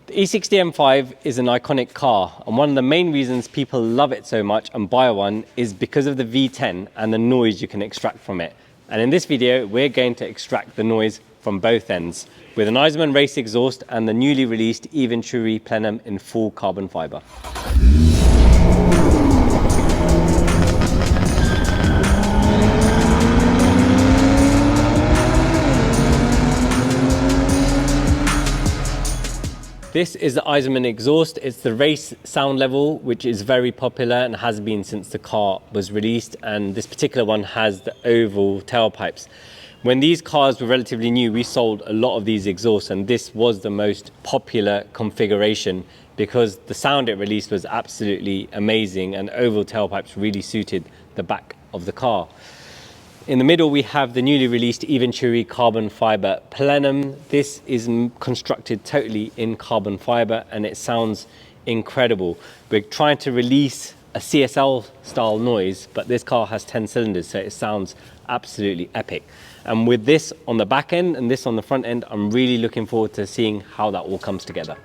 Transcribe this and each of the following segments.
The E60 M5 is an iconic car, and one of the main reasons people love it so much and buy one is because of the V10 and the noise you can extract from it. And in this video, we're going to extract the noise from both ends with an Eisenmann Race exhaust and the newly released Eventuri Plenum in full carbon fiber. This is the Eisenmann exhaust. It's the race sound level, which is very popular and has been since the car was released. And this particular one has the oval tailpipes. When these cars were relatively new, we sold a lot of these exhausts, and this was the most popular configuration because the sound it released was absolutely amazing, and oval tailpipes really suited the back of the car. In the middle, we have the newly released Eventuri carbon fiber Plenum. This is constructed totally in carbon fiber and it sounds incredible. We're trying to release a CSL style noise, but this car has 10 cylinders, so it sounds absolutely epic. And with this on the back end and this on the front end, I'm really looking forward to seeing how that all comes together.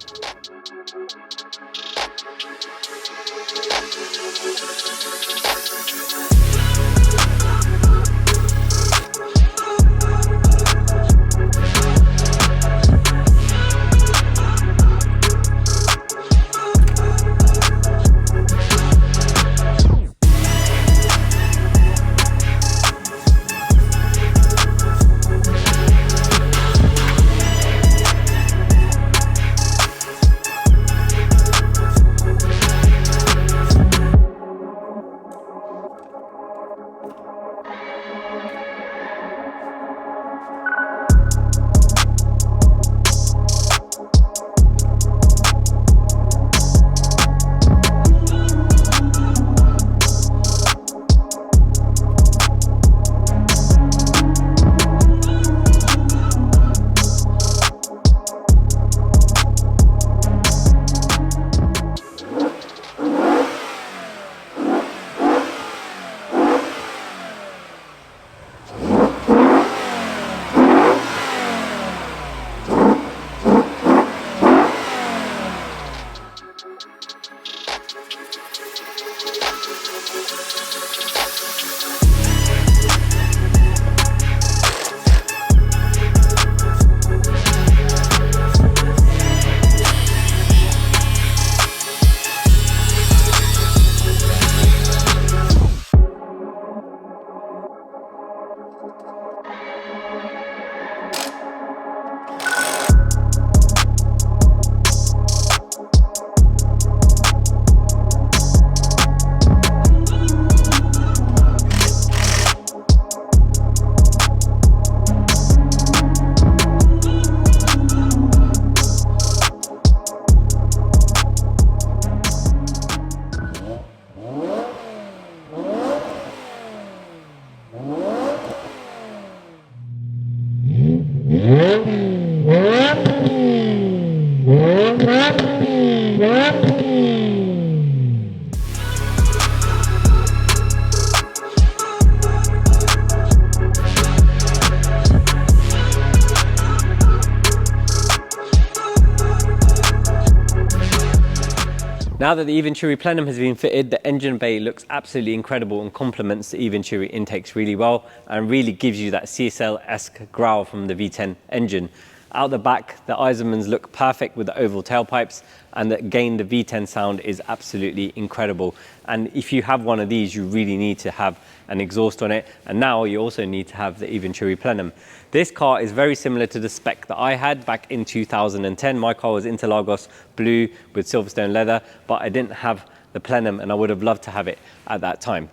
Now that the Eventuri Plenum has been fitted, the engine bay looks absolutely incredible and complements the Eventuri intakes really well and really gives you that CSL-esque growl from the V10 engine. Out the back, the Eisenmanns look perfect with the oval tailpipes, and again, the V10 sound is absolutely incredible. And if you have one of these, you really need to have an exhaust on it. And now you also need to have the Eventuri Plenum. This car is very similar to the spec that I had back in 2010. My car was Interlagos blue with Silverstone leather, but I didn't have the Plenum, and I would have loved to have it at that time.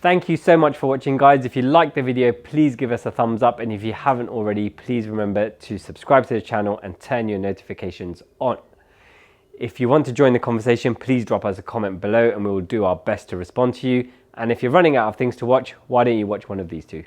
Thank you so much for watching, guys. If you liked the video, please give us a thumbs up. And if you haven't already, please remember to subscribe to the channel and turn your notifications on. If you want to join the conversation, please drop us a comment below and we will do our best to respond to you. And if you're running out of things to watch, why don't you watch one of these two?